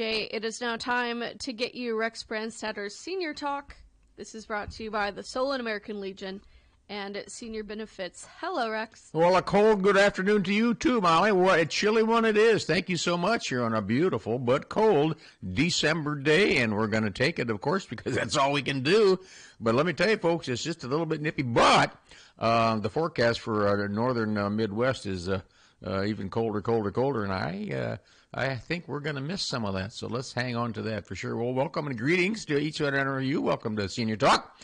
DJ. It is now time to get you Rex Branstatter's Senior Talk. This is brought to you by the Solon American Legion and Senior Benefits. Hello, Rex. Well, a cold good afternoon to you, too, Molly. What a chilly one it is. Thank you so much. You're on a beautiful but cold December day, and we're going to take it, of course, because that's all we can do. But let me tell you, folks, it's just a little bit nippy. But the forecast for northern Midwest is even colder, and I think we're going to miss some of that. So let's hang on to that for sure. Well, welcome and greetings to each and every of you. Welcome to Senior Talk.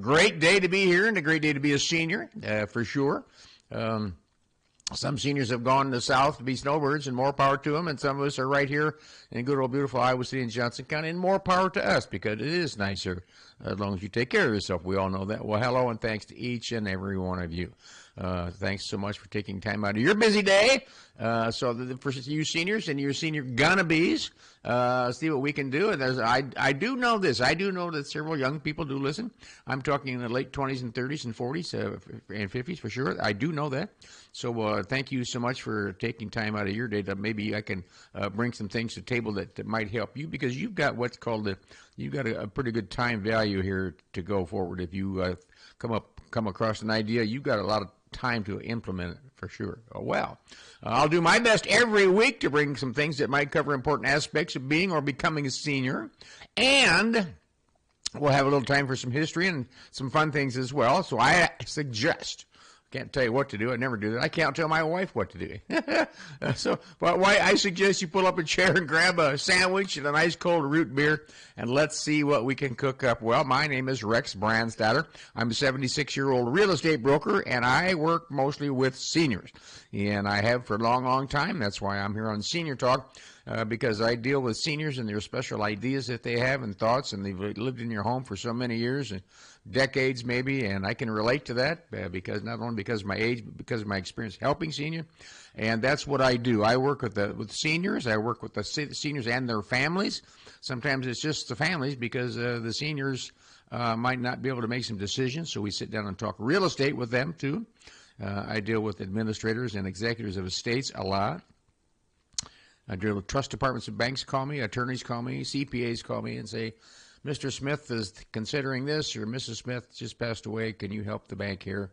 Great day to be here and a great day to be a senior, for sure. Some seniors have gone to the south to be snowbirds, and more power to them, and some of us are right here in good old beautiful Iowa City and Johnson County, and more power to us because it is nicer as long as you take care of yourself. We all know that. Well, hello, and thanks to each and every one of you. Thanks so much for taking time out of your busy day. So for you seniors and your senior gonna-bees, see what we can do. And I do know this. I do know that several young people do listen. I'm talking in the late 20s and 30s and 40s and 50s for sure. I do know that. So thank you so much for taking time out of your day. That maybe I can bring some things to the table that might help you, because you've got what's called you've got a pretty good time value here to go forward. If you come across an idea, you've got a lot of time to implement it for sure. Oh, well, I'll do my best every week to bring some things that might cover important aspects of being or becoming a senior, and we'll have a little time for some history and some fun things as well. So I suggest, can't tell you what to do. I never do that. I can't tell my wife what to do. But why I suggest you pull up a chair and grab a sandwich and a nice cold root beer, and let's see what we can cook up. Well, my name is Rex Branstatter. I'm a 76-year-old real estate broker, and I work mostly with seniors. And I have for a long, long time. That's why I'm here on Senior Talk, because I deal with seniors and their special ideas that they have and thoughts, and they've lived in your home for so many years and decades maybe, and I can relate to that because not only because of my age, but because of my experience helping seniors. And that's what I do. I work with seniors. I work with the seniors and their families. Sometimes it's just the families because the seniors might not be able to make some decisions, so we sit down and talk real estate with them too. I deal with administrators and executives of estates a lot. I deal with trust departments of banks call me, attorneys call me, CPAs call me and say, Mr. Smith is considering this, or Mrs. Smith just passed away. Can you help the bank here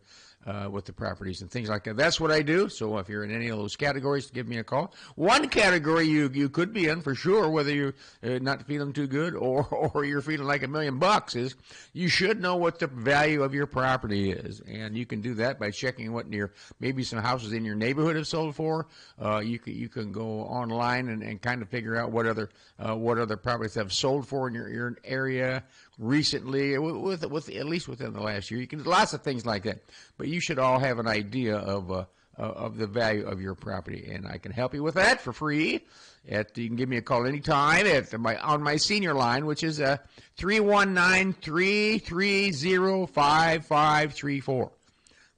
with the properties and things like that? That's what I do. So if you're in any of those categories, give me a call. One category you could be in for sure, whether you're not feeling too good or you're feeling like $1 million, is you should know what the value of your property is. And you can do that by checking what maybe some houses in your neighborhood have sold for. You can go online and kind of figure out what other properties have sold for in your area recently, with at least within the last year. You can do lots of things like that, but you should all have an idea of the value of your property, and I can help you with that for free. You can give me a call anytime on my senior line, which is 319-330-5534.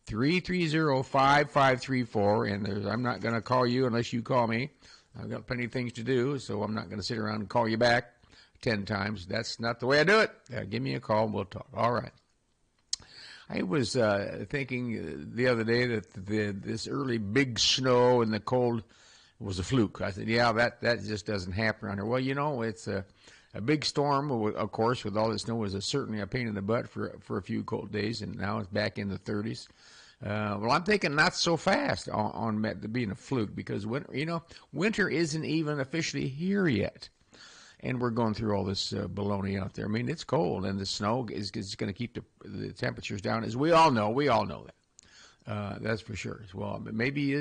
330-5534, and I'm not going to call you unless you call me. I've got plenty of things to do, so I'm not going to sit around and call you back 10 times. That's not the way I do it. Give me a call and we'll talk. All right. I was thinking the other day that this early big snow and the cold was a fluke. I said, yeah, that just doesn't happen around here. Well, it's a big storm, of course, with all the snow was certainly a pain in the butt for a few cold days, and now it's back in the 30s. Well, I'm thinking not so fast on being a fluke, because winter isn't even officially here yet. And we're going through all this baloney out there. I mean, it's cold, and the snow is going to keep the temperatures down, as we all know. We all know that. That's for sure. Well, maybe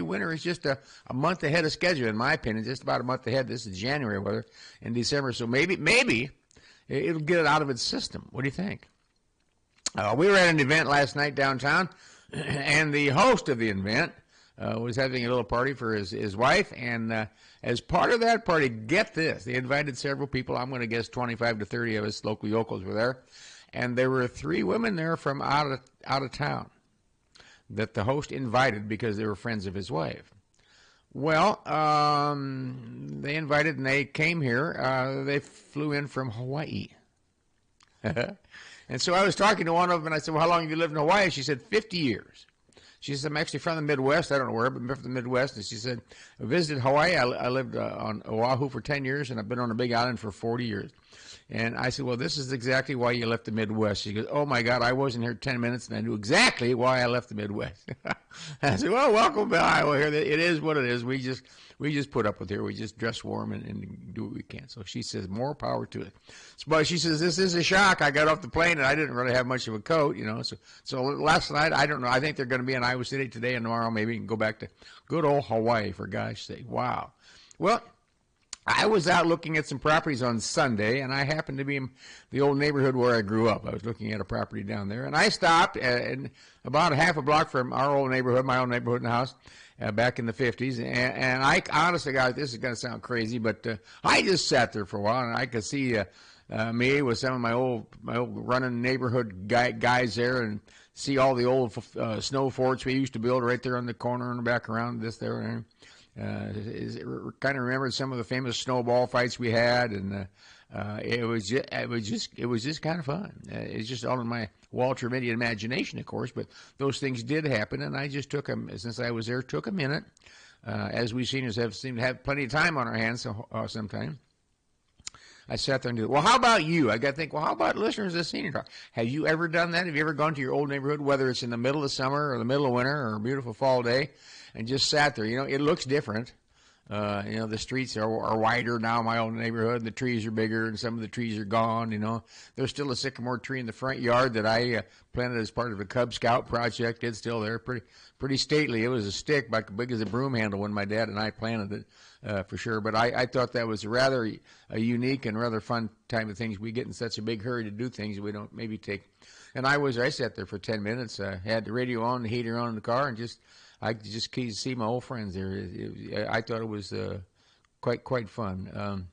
winter is just a month ahead of schedule, in my opinion, just about a month ahead. This is January weather in December, so maybe it'll get it out of its system. What do you think? We were at an event last night downtown, and the host of the event was having a little party for his wife, and as part of that party, get this, they invited several people. I'm going to guess 25 to 30 of us local yokels were there, and there were 3 women there from out of town that the host invited because they were friends of his wife. Well, they invited, and they came here. They flew in from Hawaii. And so I was talking to one of them, and I said, well, how long have you lived in Hawaii? She said, 50 years. She said, I'm actually from the Midwest. I don't know where, but I'm from the Midwest. And she said, I visited Hawaii. I lived on Oahu for 10 years, and I've been on a big island for 40 years. And I said, well, this is exactly why you left the Midwest. She goes, oh, my God, I wasn't here 10 minutes, and I knew exactly why I left the Midwest. I said, well, welcome to Iowa here. It is what it is. We just put up with here. We just dress warm and do what we can. So she says, more power to it. But she says, this is a shock. I got off the plane, and I didn't really have much of a coat, you know. So last night, I don't know. I think they're going to be in Iowa City today and tomorrow. Maybe we can go back to good old Hawaii, for gosh sake. Wow. Well, I was out looking at some properties on Sunday, and I happened to be in the old neighborhood where I grew up. I was looking at a property down there, and I stopped about a half a block from our old neighborhood, my old neighborhood in the house, back in the 50s. And I honestly, guys, this is going to sound crazy, but I just sat there for a while, and I could see me with some of my old running neighborhood guys there, and see all the old snow forts we used to build right there on the corner and back around this there and there. Kind of remembered some of the famous snowball fights we had, and it was just kind of fun. It's just all in my Walter Mitty imagination, of course, but those things did happen, and I just took them, since I was there, took a minute. As we seniors seem to have plenty of time on our hands sometimes. I sat there and did, well, how about you? I got to think, well, how about listeners of Senior Talk? Have you ever done that? Have you ever gone to your old neighborhood, whether it's in the middle of summer or the middle of winter or a beautiful fall day, and just sat there? You know, it looks different. You know, the streets are wider now, my old neighborhood. The trees are bigger, and some of the trees are gone, you know. There's still a sycamore tree in the front yard that I planted as part of a Cub Scout project. It's still there, pretty stately. It was a stick about big as a broom handle when my dad and I planted it, for sure. But I thought that was rather a unique and rather fun time of things. We get in such a big hurry to do things we don't maybe take. And I sat there for 10 minutes, had the radio on, the heater on in the car, and I just could see my old friends there. I thought it was quite fun.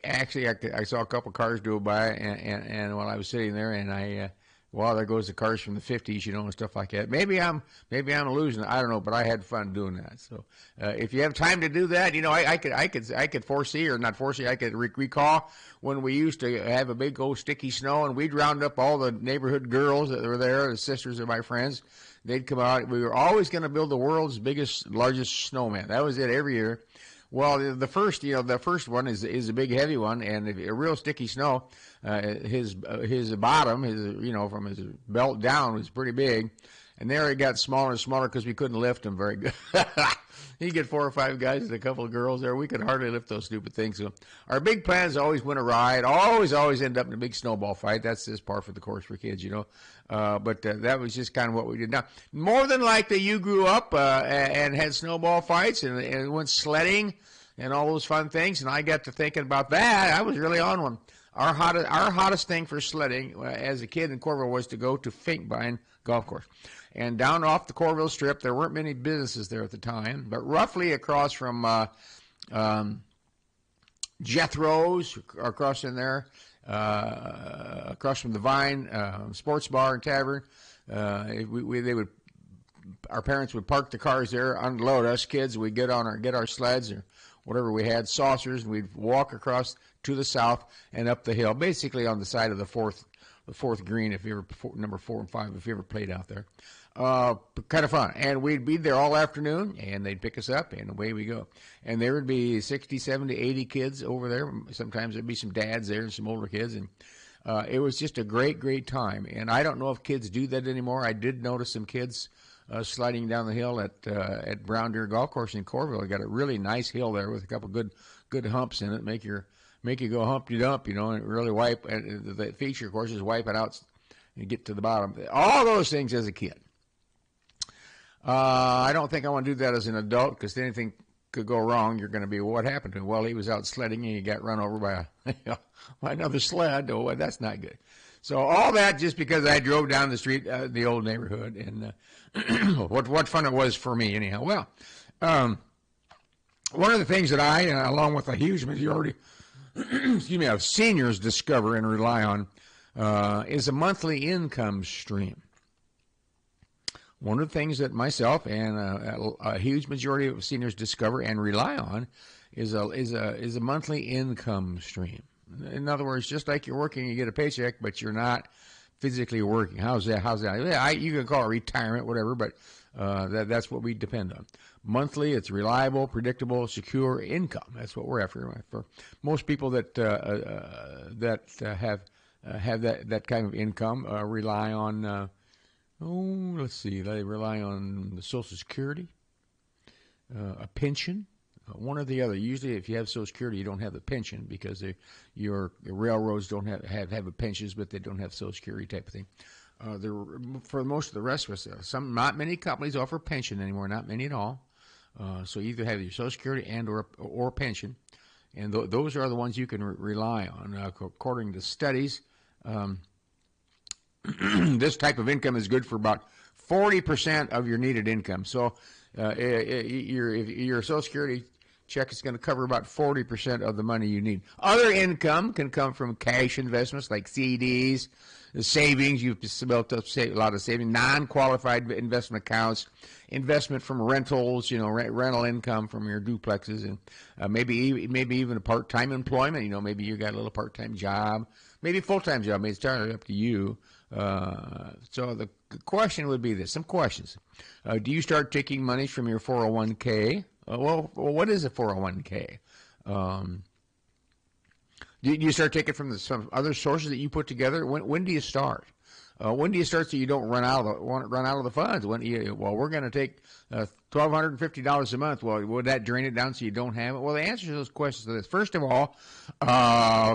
Actually, I saw a couple cars go by, and while I was sitting there, and well, there goes the cars from the 50s, you know, and stuff like that. Maybe I'm losing. I don't know, but I had fun doing that. So if you have time to do that, you know, I could foresee, or not foresee, I could recall when we used to have a big old sticky snow, and we'd round up all the neighborhood girls that were there, the sisters of my friends. They'd come out. We were always going to build the world's largest snowman. That was it every year. Well, the first one is a big heavy one, and a real sticky snow. His bottom, from his belt down was pretty big, and there it got smaller and smaller because we couldn't lift him very good. You get 4 or 5 guys and a couple of girls there. We could hardly lift those stupid things. So our big plans always went awry. Always end up in a big snowball fight. That's just par for the course for kids, you know. But that was just kind of what we did. Now, more than likely, you grew up and had snowball fights and went sledding and all those fun things. And I got to thinking about that. I was really on one. Our hottest thing for sledding as a kid in Corville was to go to Finkbine Golf Course. And down off the Corville Strip, there weren't many businesses there at the time, but roughly across from Jethro's, across in there, across from the Vine Sports Bar and Tavern, our parents would park the cars there, unload us kids. We'd get our sleds or whatever we had, saucers, and we'd walk across to the south and up the hill, basically on the side of the fourth green, if you ever number 4 and 5, if you ever played out there. Kind of fun. And we'd be there all afternoon, and they'd pick us up, and away we go. And there would be 60, 70, 80 kids over there. Sometimes there'd be some dads there and some older kids, and it was just a great time. And I don't know if kids do that anymore. I did notice some kids sliding down the hill at Brown Deer Golf Course in Corville. They got a really nice hill there with a couple good humps in it, make you go humpty dump, you know, and really wipe. And the feature, of course, is wipe it out and get to the bottom. All those things as a kid. I don't think I want to do that as an adult, because anything could go wrong. You're going to be, what happened to him? Well, he was out sledding and he got run over by another sled. Oh, that's not good. So all that just because I drove down the street, the old neighborhood, and what fun it was for me anyhow. Well, one of the things that I, along with a huge majority, of seniors discover and rely on is a monthly income stream. One of the things that myself and a huge majority of seniors discover and rely on is a monthly income stream. In other words, just like you're working, you get a paycheck, but you're not physically working. How's that? Yeah, you can call it retirement, whatever, but that's what we depend on. Monthly, it's reliable, predictable, secure income. That's what we're after. For most people that have that kind of income, rely on let's see, they rely on the Social Security, a pension, one or the other. Usually, if you have Social Security, you don't have the pension because your railroads don't have a pensions, but they don't have Social Security type of thing. For most of the rest of us, not many companies offer pension anymore, not many at all. So you either have your Social Security and or pension, and those are the ones you can rely on. According to studies, this type of income is good for about 40% of your needed income. So your Social Security check is going to cover about 40% of the money you need. Other income can come from cash investments like CDs, the savings. You've built up a lot of savings, non-qualified investment accounts, investment from rentals, rental income from your duplexes, and maybe even a part-time employment. Maybe you got a little part-time job, maybe a full-time job. Maybe it's entirely up to you. So the question would be this: some questions. Do you start taking money from your 401k? Well, what is a 401k? Do you start taking from some other sources that you put together? When do you start? When do you start so you don't run out of the funds? We're going to take $1,250 a month. Well, would that drain it down so you don't have it? Well, the answer to those questions is this. First of all, the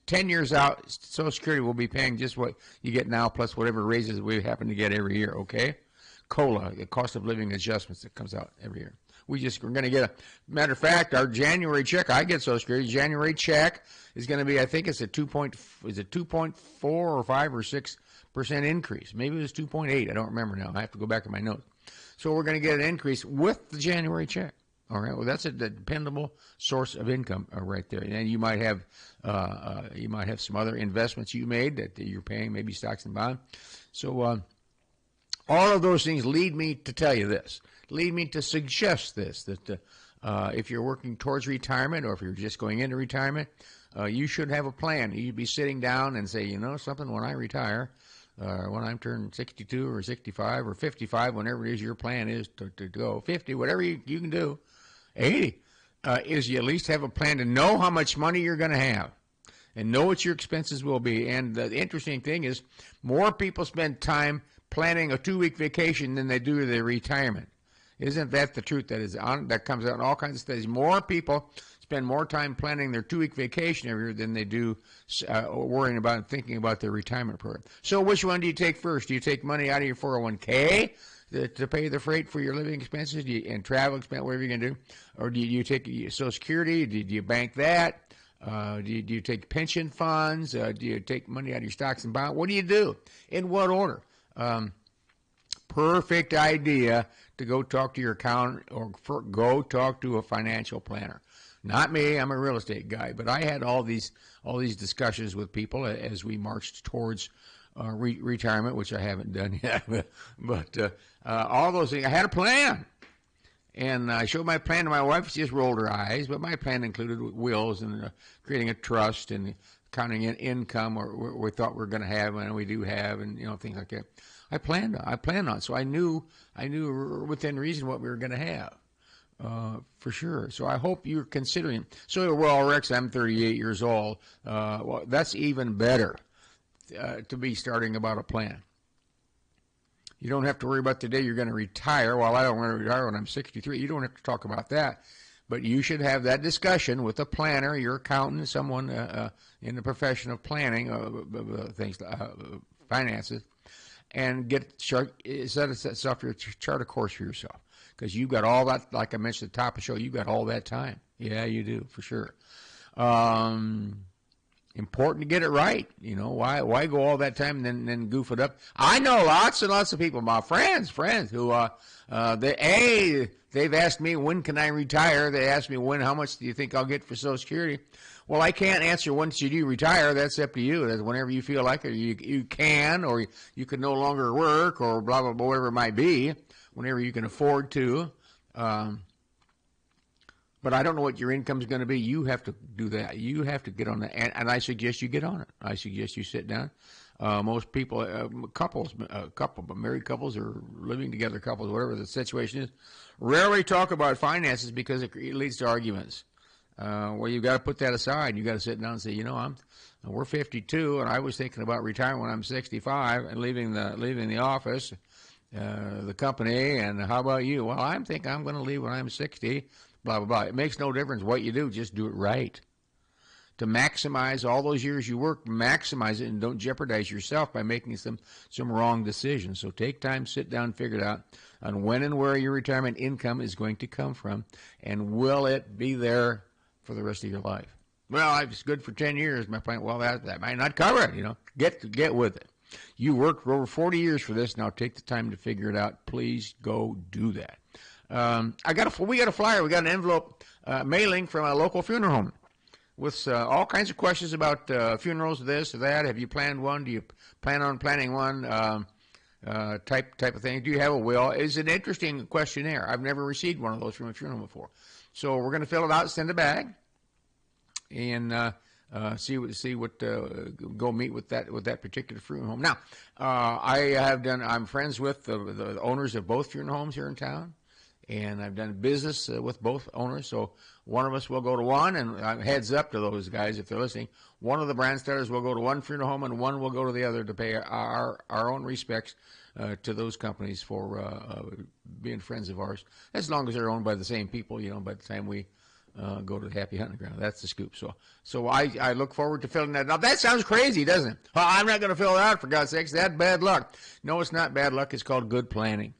10 years out, Social Security will be paying just what you get now plus whatever raises we happen to get every year, okay? COLA, the cost of living adjustments that comes out every year. We're going to get matter of fact, our January check, I get Social Security, January check is going to be, I think it's a 2.4 or 5 or 6% increase. Maybe it was 2.8. I don't remember now. I have to go back in my notes. So we're going to get an increase with the January check. All right. Well, that's a dependable source of income right there. And you might have some other investments you made that you're paying, maybe stocks and bonds. So all of those things lead me to tell you this. Lead me to suggest this, that if you're working towards retirement or if you're just going into retirement, you should have a plan. You'd be sitting down and say, something, when I retire, when I'm turned 62 or 65 or 55, whenever it is your plan is to go, 50, whatever you can do, 80, is you at least have a plan to know how much money you're going to have and know what your expenses will be. And the interesting thing is more people spend time planning a 2-week vacation than they do their retirement. Isn't that the truth that comes out in all kinds of studies? More people spend more time planning their 2-week vacation every year than they do worrying about and thinking about their retirement program. So which one do you take first? Do you take money out of your 401k to pay the freight for your living expenses and travel expense, whatever you're going to do? Or do you take Social Security? Do you bank that? Do you take pension funds? Do you take money out of your stocks and bonds? What do you do? In what order? Perfect idea to go talk to your accountant or go talk to a financial planner. Not me, I'm a real estate guy, but I had all these discussions with people as we marched towards retirement, which I haven't done yet. But all those things, I had a plan. And I showed my plan to my wife. She just rolled her eyes. But my plan included wills and creating a trust and counting in income or we thought we were going to have and we do have, and things like that. I planned on it. So I knew within reason what we were going to have, for sure. So I hope you're considering. So, well, Rex, I'm 38 years old. Well, that's even better to be starting about a plan. You don't have to worry about the day you're going to retire. Well, I don't want to retire when I'm 63. You don't have to talk about that. But you should have that discussion with a planner, your accountant, someone in the profession of planning things, finances, and set a chart a course for yourself. Because you've got all that, like I mentioned at the top of the show, you've got all that time. Yeah, you do, for sure. Important to get it right. Why go all that time and then goof it up? I know lots and lots of people, my friends who they've asked me, when can I retire? They asked me, how much do you think I'll get for Social Security? Well, I can't answer when should you retire. That's up to you. That's whenever you feel like it. You can, or you can no longer work, or blah, blah, blah, whatever it might be, whenever you can afford to. But I don't know what your income is going to be. You have to do that. You have to get on that. And I suggest you get on it. I suggest you sit down. Most people, married couples or living together couples, whatever the situation is, rarely talk about finances because it leads to arguments. Well, you've got to put that aside. You've got to sit down and say, we're 52, and I was thinking about retiring when I'm 65 and leaving the office, the company, and how about you? Well, I'm thinking I'm going to leave when I'm 60, blah, blah, blah. It makes no difference what you do. Just do it right. To maximize all those years you work, maximize it, and don't jeopardize yourself by making some wrong decisions. So take time, sit down, figure it out on when and where your retirement income is going to come from, and will it be there for the rest of your life? Well, it's good for 10 years. My point, well, that might not cover it. Get with it. You worked for over 40 years for this. Now take the time to figure it out. Please go do that. We got a flyer. We got an envelope mailing from a local funeral home with all kinds of questions about funerals, this or that. Have you planned one? Do you plan on planning one? Type of thing. Do you have a will? It's an interesting questionnaire. I've never received one of those from a funeral home before. So we're going to fill it out, send it back, and go meet with that particular funeral home. Now, I'm friends with the owners of both funeral homes here in town, and I've done business with both owners. So one of us will go to one, and heads up to those guys if they're listening. One of the Branstatters will go to one funeral home, and one will go to the other to pay our own respects to those companies for being friends of ours, as long as they're owned by the same people. By the time we go to the Happy Hunting Ground, that's the scoop. So I look forward to filling that. Now that sounds crazy, doesn't it? Oh, I'm not going to fill it out, for God's sakes. That's bad luck. No, it's not bad luck. It's called good planning,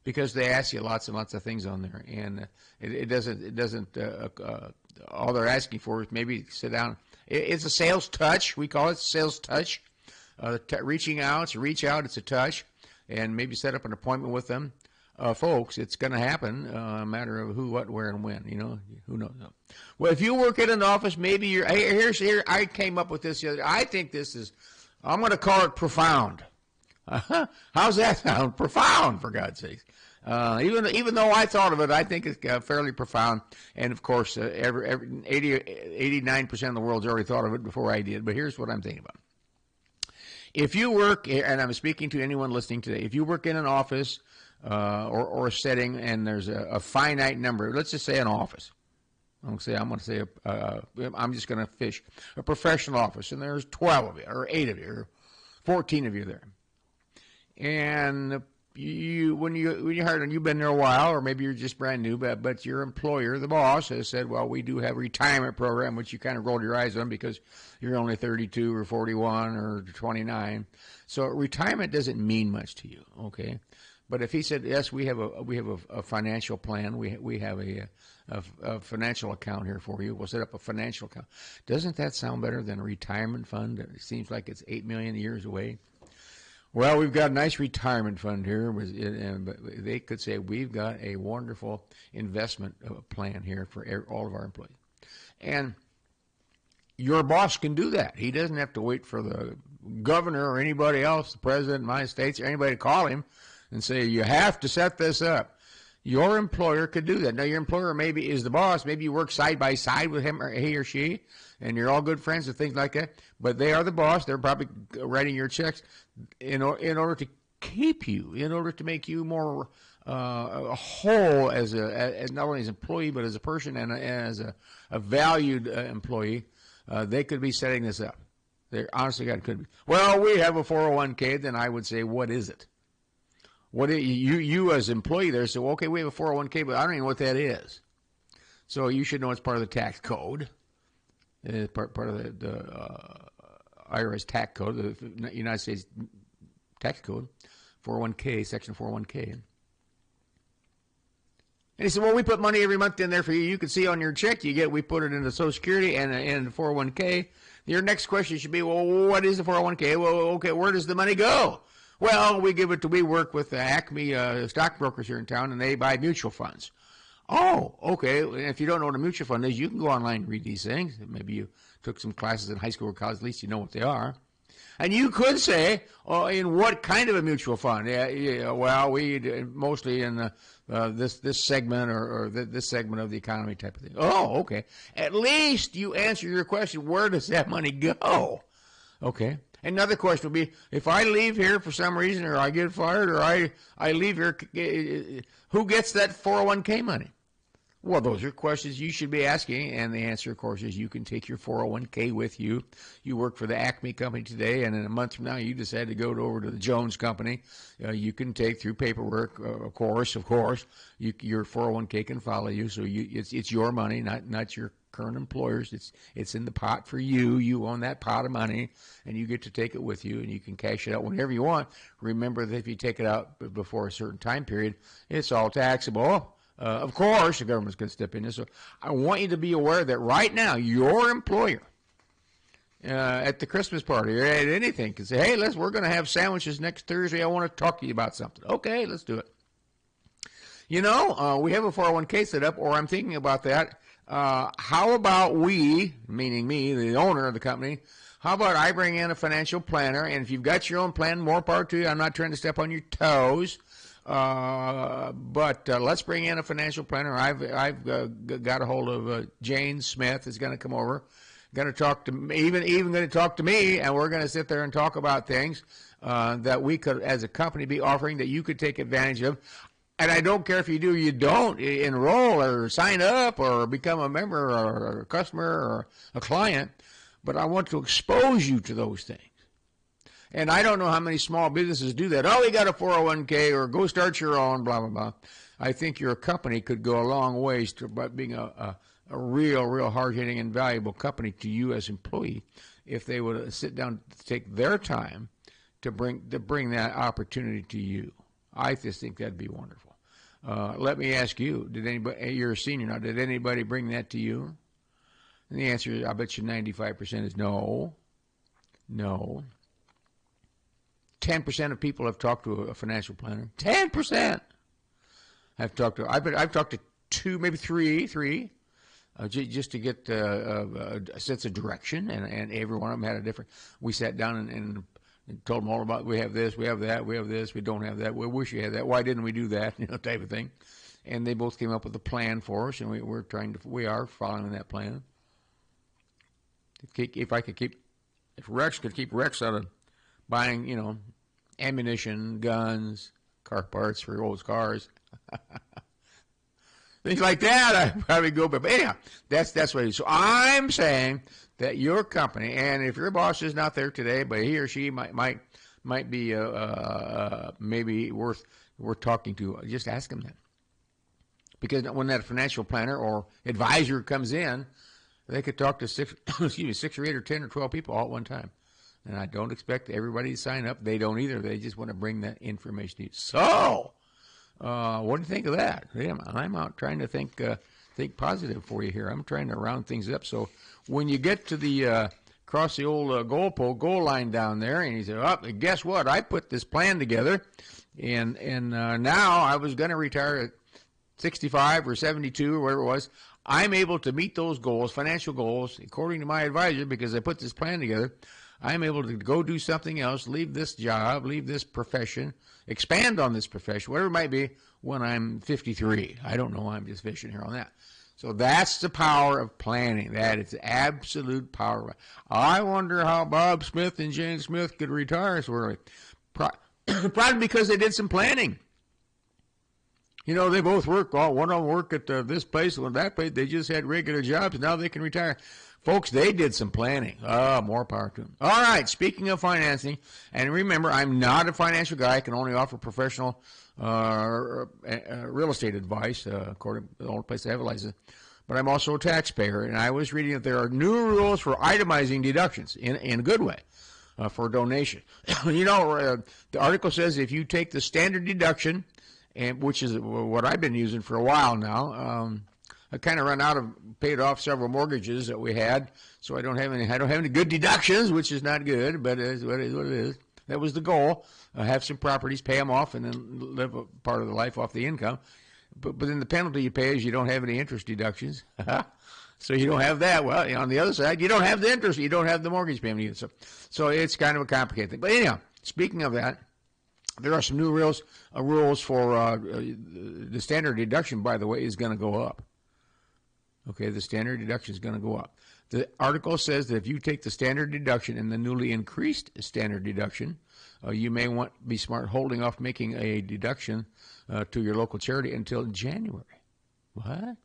because they ask you lots and lots of things on there, and it doesn't. All they're asking for is maybe sit down. It's a sales touch. We call it sales touch. Reaching out, reach out. It's a touch, and maybe set up an appointment with them. Folks, it's going to happen. A matter of who, what, where, and when. Who knows? Well, if you work in an office, maybe you're. Here. I came up with this the other day. I think this is. I'm going to call it profound. How's that sound? Profound, for God's sakes. Even though I thought of it, I think it's fairly profound. And of course, 89% of the world's already thought of it before I did. But here's what I'm thinking about. If you work, and I'm speaking to anyone listening today, if you work in an office or a setting, and there's a finite number, let's just say an office. I'm just going to fish a professional office, and there's 12 of you, or 8 of you, or 14 of you there. And when you're hired, and you've been there a while, or maybe you're just brand new, but your employer, the boss, has said, well, we do have a retirement program, which you kind of rolled your eyes on because you're only 32 or 41 or 29. So retirement doesn't mean much to you, okay? But if he said, yes, we have a financial plan, we have a financial account here for you, we'll set up a financial account. Doesn't that sound better than a retirement fund? It seems like it's 8 million years away. Well, we've got a nice retirement fund here, but they could say we've got a wonderful investment plan here for all of our employees. And your boss can do that. He doesn't have to wait for the governor or anybody else, the president of the United States, or anybody to call him and say, you have to set this up. Your employer could do that. Now, your employer maybe is the boss. Maybe you work side by side with him or he or she, and you're all good friends and things like that. But they are the boss. They're probably writing your checks in order to keep you, in order to make you more whole as not only as an employee but as a person and as a valued employee. They could be setting this up. They honestly, God, could be. Well, we have a 401k. Then I would say, what is it? What you as an employee there say, well, okay, we have a 401k, but I don't even know what that is. So you should know it's part of the tax code. It's part of the IRS tax code, the United States tax code, 401k, section 401k. And he said, well, we put money every month in there for you. You can see on your check we put it into Social Security and the 401k. Your next question should be, well, what is the 401k? Well, okay, where does the money go? Well, we work with Acme stockbrokers here in town, and they buy mutual funds. Oh, okay. If you don't know what a mutual fund is, you can go online and read these things. Maybe you took some classes in high school or college. At least you know what they are. And you could say, oh, in what kind of a mutual fund? Yeah, well, we mostly in this segment or this segment of the economy type of thing. Oh, okay. At least you answer your question, where does that money go? Okay. Another question would be, if I leave here for some reason, or I get fired, or I leave here, who gets that 401k money? Well, those are questions you should be asking, and the answer, of course, is you can take your 401k with you. You work for the Acme company today, and in a month from now, you decide to go over to the Jones company. You can take through paperwork, of course, your 401k can follow you, so it's your money, not your current employers. It's in the pot for you. You own that pot of money, and you get to take it with you, and you can cash it out whenever you want. Remember that if you take it out before a certain time period, it's all taxable. Of course, the government's going to step in this. So I want you to be aware that right now, your employer at the Christmas party or at anything can say, hey, we're going to have sandwiches next Thursday. I want to talk to you about something. Okay, let's do it. We have a 401k set up, or I'm thinking about that. How about we, meaning me, the owner of the company, how about I bring in a financial planner? And if you've got your own plan, more power to you. I'm not trying to step on your toes. But let's bring in a financial planner. I've got a hold of Jane Smith is going to come over, going to talk to me, even going to talk to me, and we're going to sit there and talk about things that we could, as a company, be offering that you could take advantage of. And I don't care if you do, you don't enroll or sign up or become a member or a customer or a client, but I want to expose you to those things. And I don't know how many small businesses do that. Oh, we got a 401k, or go start your own, blah, blah, blah. I think your company could go a long ways to being a real hard-hitting and valuable company to you as employee if they would sit down to take their time to bring that opportunity to you. I just think that'd be wonderful. Let me ask you, you're a senior now, did anybody bring that to you? And the answer, I bet you 95% is no. No. 10% of people have talked to a financial planner. 10% have talked to. I've talked to two, maybe three, just to get a sense of direction, and every one of them had a different. We sat down and told them all about, we have this, we have that, we have this, we don't have that, we wish you had that, why didn't we do that, type of thing. And they both came up with a plan for us, and we are following that plan. If Rex could keep Rex out of buying, ammunition, guns, car parts for old cars, things like that, I'd probably go. But anyhow, that's what it is. So I'm saying that your company, and if your boss is not there today, but he or she might be maybe worth talking to, just ask them that. Because when that financial planner or advisor comes in, they could talk to 6 or 8 or 10 or 12 people all at one time. And I don't expect everybody to sign up. They don't either. They just want to bring that information to you. So, what do you think of that? I'm out trying to think positive for you here. I'm trying to round things up. So when you get to the cross the old goal line down there, and you say, "Oh, guess what? I put this plan together, and now I was going to retire at 65 or 72 or whatever it was. I'm able to meet those goals, financial goals, according to my advisor, because I put this plan together. I'm able to go do something else, leave this job, leave this profession, expand on this profession, whatever it might be, when I'm 53. I don't know. I'm just fishing here on that. So that's the power of planning. That is absolute power. I wonder how Bob Smith and Jane Smith could retire so early. Probably because they did some planning. They both work. One of them worked at this place, one that place. They just had regular jobs, and now they can retire. Folks, they did some planning. More power to them. All right, speaking of financing, and remember, I'm not a financial guy. I can only offer professional real estate advice, according to the only place I have a license. But I'm also a taxpayer, and I was reading that there are new rules for itemizing deductions in a good way for donation. The article says if you take the standard deduction, and which is what I've been using for a while now. I kind of paid off several mortgages that we had, so I don't have any good deductions, which is not good, but it is what it is. That was the goal. Have some properties, pay them off, and then live a part of the life off the income. But then the penalty you pay is you don't have any interest deductions. So you don't have that. Well, on the other side, you don't have the interest. You don't have the mortgage payment either. So it's kind of a complicated thing. But anyhow, speaking of that, there are some new rules for the standard deduction, by the way, is going to go up. Okay, the standard deduction is going to go up. The article says that if you take the standard deduction and the newly increased standard deduction, you may want to be smart holding off making a deduction to your local charity until January. What?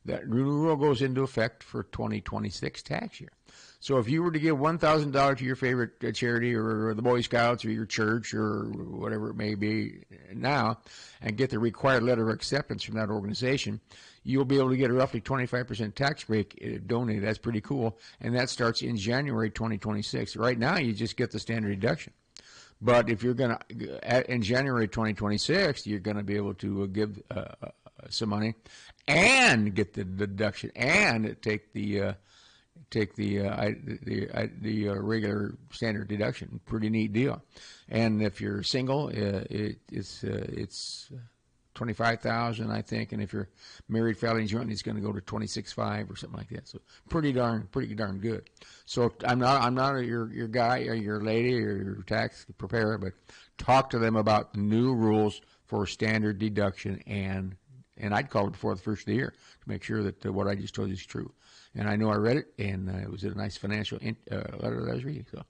That rule goes into effect for 2026 tax year. So if you were to give $1,000 to your favorite charity or the Boy Scouts or your church or whatever it may be now and get the required letter of acceptance from that organization, you'll be able to get a roughly 25% tax break donated. That's pretty cool. And that starts in January 2026. Right now, you just get the standard deduction. But if you're going to, in January 2026, you're going to be able to give some money and get the deduction and take the regular standard deduction. Pretty neat deal. And if you're single, it's $25,000, I think, and if you're married, filing joint, it's going to go to $26,500 or something like that. So pretty darn good. So I'm not your guy or your lady or your tax preparer, but talk to them about the new rules for standard deduction, and I'd call it before the first of the year to make sure that what I just told you is true. And I know I read it, and it was a nice financial letter that I was reading. So,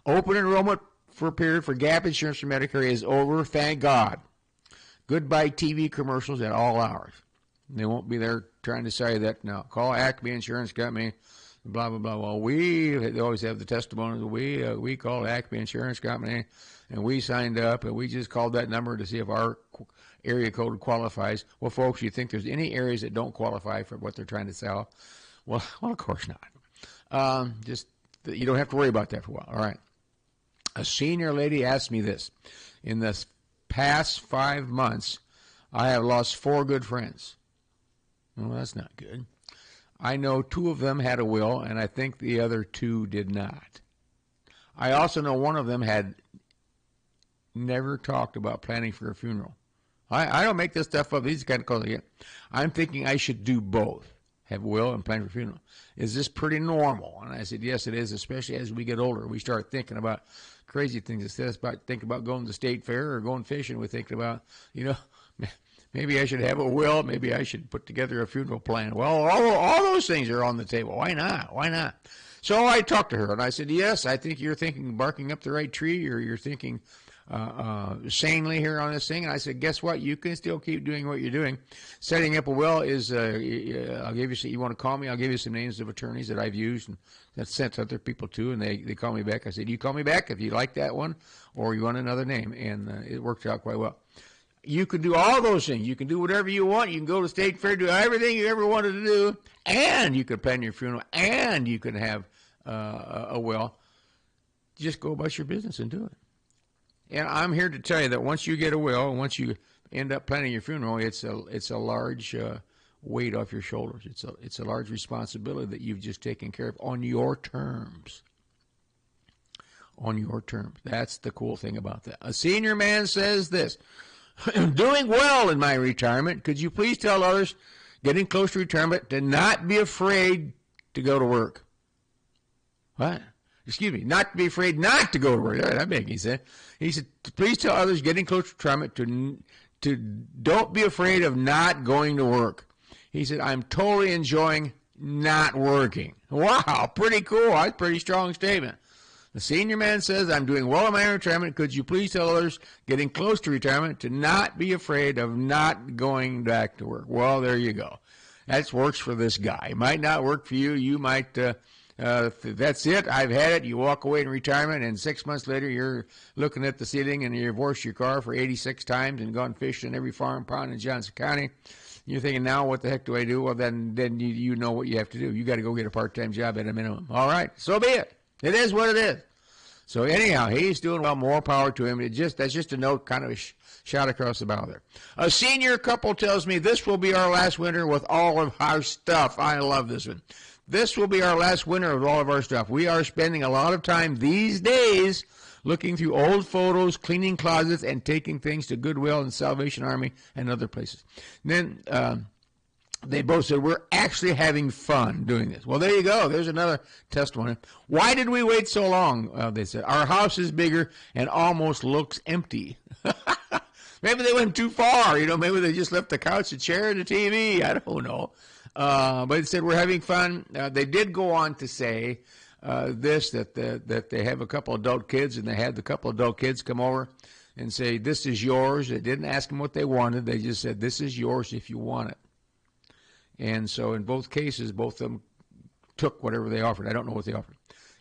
open enrollment for a period for gap insurance for Medicare is over, thank God. Goodbye TV commercials at all hours. They won't be there trying to say that, no, call Acme Insurance Company, blah, blah, blah. Well, they always have the testimony. We called Acme Insurance Company, and we signed up, and we just called that number to see if our area code qualifies. Well, folks, you think there's any areas that don't qualify for what they're trying to sell? Well, of course not. You don't have to worry about that for a while. All right. A senior lady asked me this. In the past 5 months, I have lost 4 good friends. Well, that's not good. I know 2 of them had a will, and I think the other 2 did not. I also know one of them had never talked about planning for a funeral. I don't make this stuff up. These kind of calls again. I'm thinking I should do both. Have a will and plan for a funeral. Is this pretty normal? And I said, yes, it is, especially as we get older. We start thinking about crazy things. Instead of thinking about going to the state fair or going fishing, we're thinking about, maybe I should have a will. Maybe I should put together a funeral plan. Well, all those things are on the table. Why not? Why not? So I talked to her, and I said, yes, I think you're thinking barking up the right tree, or you're thinking sanely here on this thing. And I said, guess what? You can still keep doing what you're doing. Setting up a will is, I'll give you some, you want to call me? I'll give you some names of attorneys that I've used and that sent other people to, and they call me back. I said, you call me back if you like that one or you want another name. And it worked out quite well. You can do all those things. You can do whatever you want. You can go to the state fair, do everything you ever wanted to do, and you can plan your funeral, and you can have a will. Just go about your business and do it. And I'm here to tell you that once you get a will, once you end up planning your funeral, it's a large weight off your shoulders. It's a large responsibility that you've just taken care of on your terms. On your terms. That's the cool thing about that. A senior man says this: doing well in my retirement. Could you please tell others getting close to retirement to not be afraid to go to work? What? Excuse me, not to be afraid not to go to work. That makes any sense. He said, please tell others getting close to retirement to don't be afraid of not going to work. He said, I'm totally enjoying not working. Wow, pretty cool. That's a pretty strong statement. The senior man says, I'm doing well in my retirement. Could you please tell others getting close to retirement to not be afraid of not going back to work? Well, there you go. That works for this guy. It might not work for you. You might... that's it. I've had it. You walk away in retirement, and 6 months later, you're looking at the ceiling, and you've washed your car for 86 times and gone fishing in every farm pond in Johnson County. You're thinking, now what the heck do I do? Well, then you know what you have to do. You got to go get a part-time job at a minimum. All right, so be it. It is what it is. So anyhow, he's doing well. More power to him. That's just a note, kind of a shot across the bow there. A senior couple tells me this will be our last winter with all of our stuff. I love this one. This will be our last winter of all of our stuff. We are spending a lot of time these days looking through old photos, cleaning closets, and taking things to Goodwill and Salvation Army and other places. And then they both said, we're actually having fun doing this. Well, there you go. There's another testimony. Why did we wait so long? They said, our house is bigger and almost looks empty. Maybe they went too far. Maybe they just left the couch, the chair, and the TV. I don't know. But it said we're having fun. They did go on to say that they have a couple adult kids, and they had the couple adult kids come over and say, this is yours. They didn't ask them what they wanted. They just said, this is yours if you want it. And so in both cases, both of them took whatever they offered. I don't know what they offered.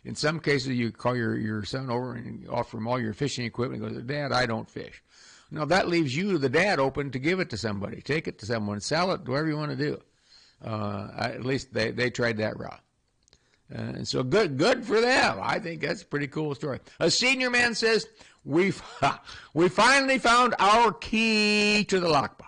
In some cases, you call your son over and you offer him all your fishing equipment. He goes, Dad, I don't fish. Now, that leaves you, the dad, open to give it to somebody. Take it to someone. Sell it, whatever you want to do. At least they tried that route. And so good for them. I think that's a pretty cool story. A senior man says, we finally found our key to the lockbox.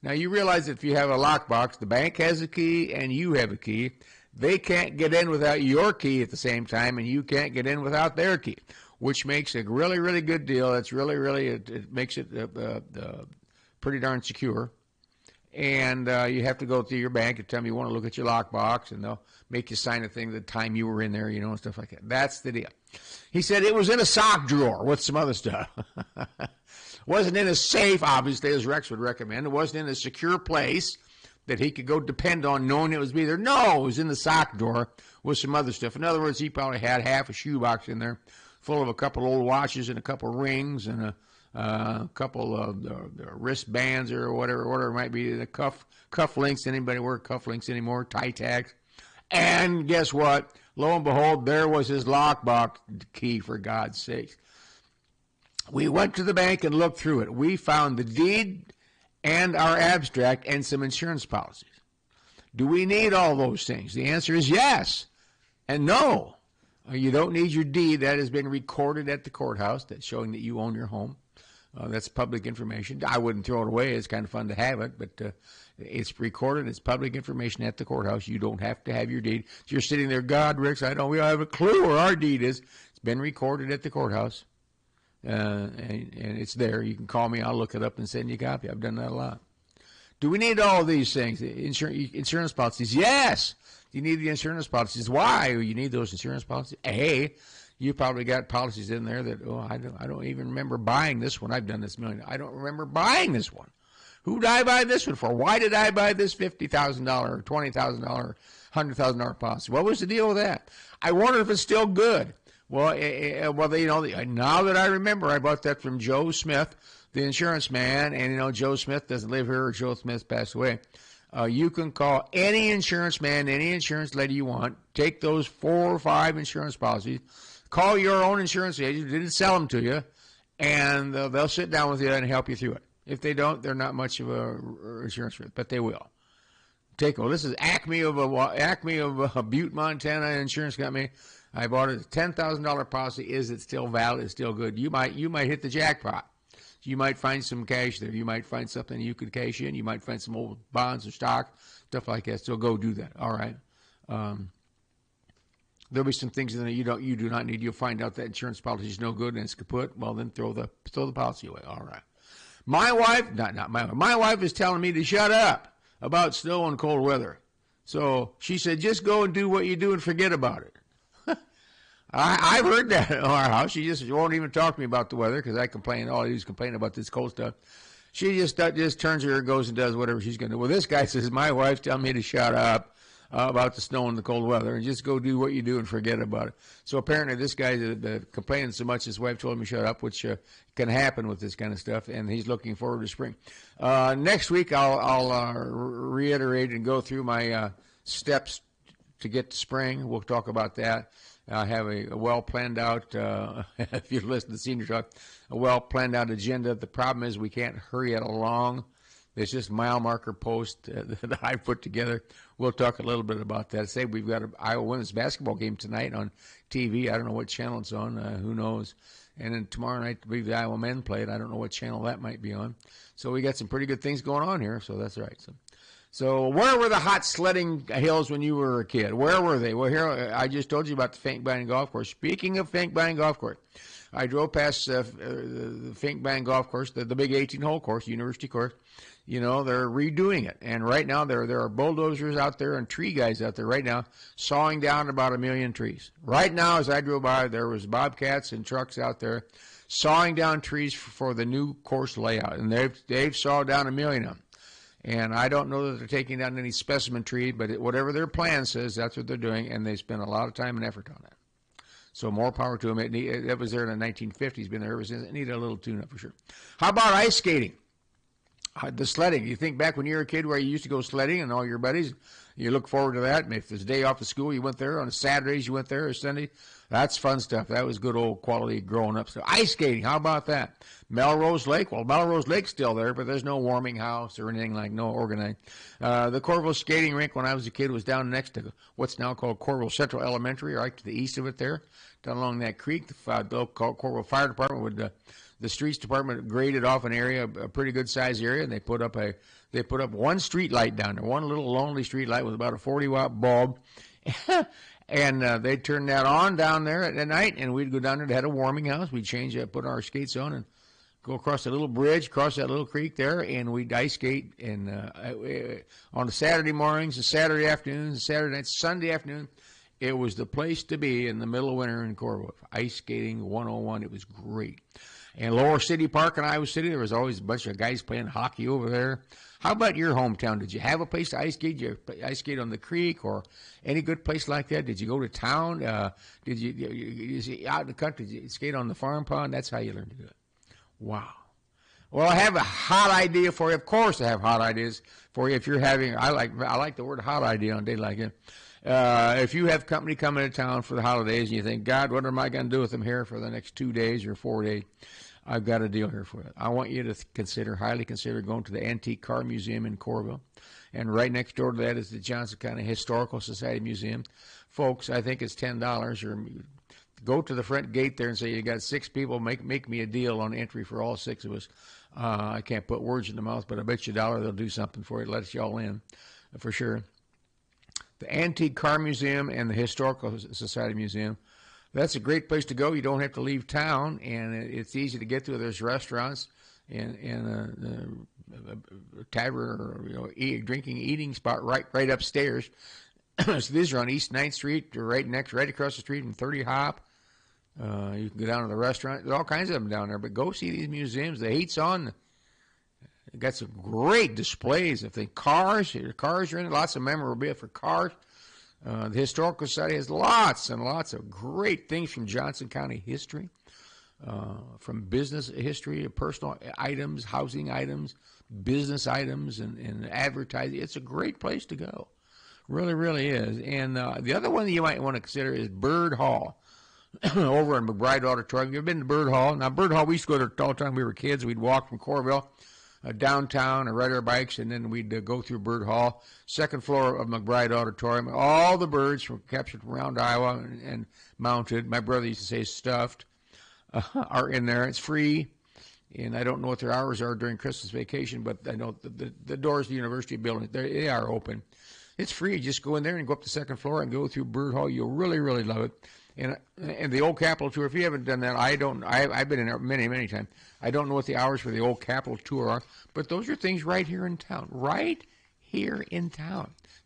Now, you realize if you have a lockbox, the bank has a key and you have a key. They can't get in without your key at the same time, and you can't get in without their key, which makes a really, really good deal. It's really, it makes it pretty darn secure. And you have to go to your bank and tell them you want to look at your lockbox, and they'll make you sign a thing the time you were in there, and stuff like that. That's the deal. He said it was in a sock drawer with some other stuff. Wasn't in a safe, obviously, as Rex would recommend. It wasn't in a secure place that he could go depend on knowing it was be there. No, it was in the sock drawer with some other stuff. In other words, he probably had half a shoebox in there full of a couple old watches and a couple rings and a couple of wristbands or whatever it might be, the cuff links. Anybody wear cuff links anymore? Tie tags. And guess what? Lo and behold, there was his lockbox key, for God's sake. We went to the bank and looked through it. We found the deed and our abstract and some insurance policies. Do we need all those things? The answer is yes and no. You don't need your deed. That has been recorded at the courthouse. That's showing that you own your home. That's public information. I wouldn't throw it away. It's kind of fun to have it, but it's recorded. It's public information at the courthouse. You don't have to have your deed. If you're sitting there, God, Ricks, we don't have a clue where our deed is. It's been recorded at the courthouse, and it's there. You can call me. I'll look it up and send you a copy. I've done that a lot. Do we need all of these things? Insurance policies? Yes. You need the insurance policies. Why do you need those insurance policies? A, you probably got policies in there that, I don't even remember buying this one. I've done this million. I don't remember buying this one. Who did I buy this one for? Why did I buy this $50,000 or $20,000, $100,000 policy? What was the deal with that? I wonder if it's still good. Well, now that I remember, I bought that from Joe Smith, the insurance man, and Joe Smith doesn't live here, or Joe Smith passed away. You can call any insurance man, any insurance lady you want, take those 4 or 5 insurance policies, call your own insurance agent, didn't sell them to you, and they'll sit down with you and help you through it. If they don't, they're not much of a insurance risk, but they will. This is Acme of Butte, Montana insurance company. I bought it, $10,000 policy. Is it still valid? It's still good. You might hit the jackpot. You might find some cash there. You might find something you could cash in. You might find some old bonds or stock, stuff like that. So go do that. All right. There'll be some things in there you do not need. You'll find out that insurance policy is no good and it's kaput. Well, then throw the policy away. All right. My wife, my wife is telling me to shut up about snow and cold weather. So she said, just go and do what you do and forget about it. I've heard that in our house. She just won't even talk to me about the weather because I complain. All I do is complain about this cold stuff. She just turns her, goes and does whatever she's going to do. Well, this guy says, my wife's telling me to shut up about the snow and the cold weather and just go do what you do and forget about it. So apparently this guy complaining so much his wife told him to shut up, which can happen with this kind of stuff, and he's looking forward to spring. Next week I'll reiterate and go through my steps to get to spring. We'll talk about that. I have a well-planned out, if you listen to Senior Talk, a well-planned out agenda. The problem is we can't hurry it along. There's just mile marker post that I put together. We'll talk a little bit about that. Say we've got an Iowa women's basketball game tonight on TV. I don't know what channel it's on. Who knows? And then tomorrow night, I believe the Iowa men play it. I don't know what channel that might be on. So we got some pretty good things going on here. So that's right. So where were the hot sledding hills when you were a kid? Where were they? Well, here, I just told you about the Fink Binding Golf Course. Speaking of Fink Binding Golf Course, I drove past the Fink Binding Golf Course, the big 18-hole course, university course. They're redoing it. And right now there are bulldozers out there and tree guys out there right now sawing down about 1 million trees. Right now, as I drove by, there was bobcats and trucks out there sawing down trees for the new course layout. And they've sawed down 1 million of them. And I don't know that they're taking down any specimen tree, but whatever their plan says, that's what they're doing, and they spend a lot of time and effort on that. So more power to them. It was there in the 1950s, been there ever since. It needed a little tune-up for sure. How about ice skating? The sledding. You think back when you were a kid where you used to go sledding and all your buddies, you look forward to that. And if there's a day off of school, you went there. On Saturdays, you went there, or Sunday. That's fun stuff. That was good old quality growing up stuff. Ice skating, how about that? Melrose Lake. Well, Melrose Lake's still there, but there's no warming house or anything like no organized. The Corville skating rink when I was a kid was down next to what's now called Corville Central Elementary, right to the east of it there, down along that creek. The local Corville Fire Department would the streets department graded off an area, a pretty good size area, and they put up one street light down there, one little lonely street light with about a 40-watt bulb, and they'd turn that on down there at night, and we'd go down there. They had a warming house. We'd change it, put our skates on, and go across a little bridge, cross that little creek there, and we'd ice skate. And on the Saturday mornings, and Saturday afternoons, and Saturday nights, Sunday afternoon, it was the place to be in the middle of winter in Corville. Ice skating 101. It was great. And Lower City Park in Iowa City, there was always a bunch of guys playing hockey over there. How about your hometown? Did you have a place to ice skate? Did you ice skate on the creek or any good place like that? Did you go to town? Did you out in the country? Did you skate on the farm pond? That's how you learned to do it. Wow. Well, I have a hot idea for you. Of course, I have hot ideas for you. If you're having, I like the word hot idea on a day like it. If you have company coming to town for the holidays and you think, God, what am I going to do with them here for the next 2 days or 4 days? I've got a deal here for you. I want you to highly consider going to the Antique Car Museum in Corville. And right next door to that is the Johnson County Historical Society Museum. Folks, I think it's $10. Or go to the front gate there and say, you got 6 people, make me a deal on entry for all 6 of us. I can't put words in the mouth, but I bet you $1 they'll do something for you. Let us y'all in for sure. The Antique Car Museum and the Historical Society Museum. That's a great place to go. You don't have to leave town, and it's easy to get to. There's restaurants and a tavern or drinking, eating spot right upstairs. So these are on East 9th Street, right across the street from 30 Hop. You can go down to the restaurant. There's all kinds of them down there, but go see these museums. The heat's on. They got some great displays. If they cars are in it, lots of memorabilia for cars. The Historical Society has lots and lots of great things from Johnson County history, from business history, personal items, housing items, business items, and advertising. It's a great place to go. Really, really is. And the other one that you might want to consider is Bird Hall over in McBride Auditorium. You've been to Bird Hall? Now, Bird Hall, we used to go there all the time we were kids. We'd walk from Corville downtown and ride our bikes, and then we'd go through Bird Hall, second floor of McBride Auditorium. All the birds captured from around Iowa and mounted. My brother used to say stuffed are in there. It's free, and I don't know what their hours are during Christmas vacation, but I know the doors of the university building, they are open. It's free. Just go in there and go up the second floor and go through Bird Hall. You'll really, really love it. And the old Capitol tour, if you haven't done that, I've been in there many, many times. I don't know what the hours for the old Capitol tour are, but those are things right here in town,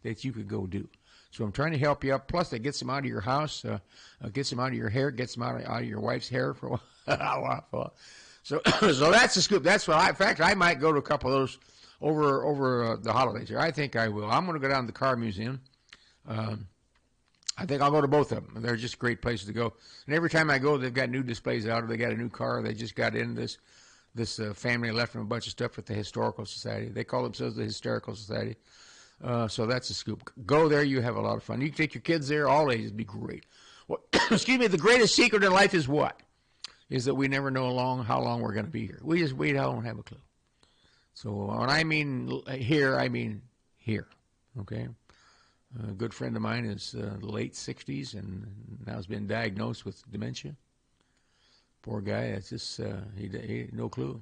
that you could go do. So I'm trying to help you out. Plus, that gets them out of your house, gets them out of your hair, gets them out of your wife's hair for a while. So that's the scoop. That's what in fact, I might go to a couple of those over the holidays here. I think I will. I'm going to go down to the car museum. I think I'll go to both of them. They're just great places to go. And every time I go, they've got new displays out, or they got a new car. They just got in this family left them a bunch of stuff at the Historical Society. They call themselves the Hysterical Society. So that's a scoop. Go there. You have a lot of fun. You can take your kids there. All ages. It'd be great. Well, excuse me. The greatest secret in life is what? Is that we never know how long we're going to be here. We just wait out and have a clue. So when I mean here, I mean here. Okay? A good friend of mine is late 60s and now has been diagnosed with dementia. Poor guy. It's just, he no clue.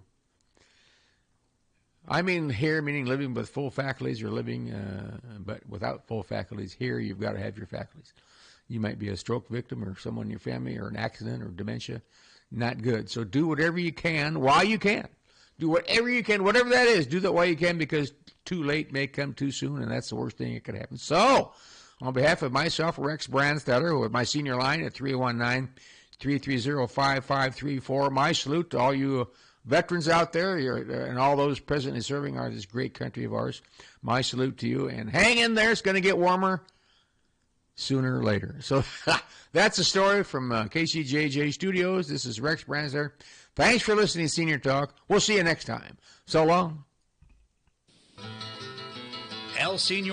I mean here, meaning living with full faculties or living, but without full faculties. Here, you've got to have your faculties. You might be a stroke victim or someone in your family or an accident or dementia. Not good. So do whatever you can while you can. Do whatever you can, whatever that is. Do that while you can, because too late may come too soon, and that's the worst thing that could happen. So, on behalf of myself, Rex Branstatter, with my senior line at 319-330-5534, my salute to all you veterans out there, and all those presently serving this great country of ours, my salute to you. And hang in there. It's going to get warmer sooner or later. So that's a story from KCJJ Studios. This is Rex Branstatter. Thanks for listening to Senior Talk. We'll see you next time. So long. El Senor.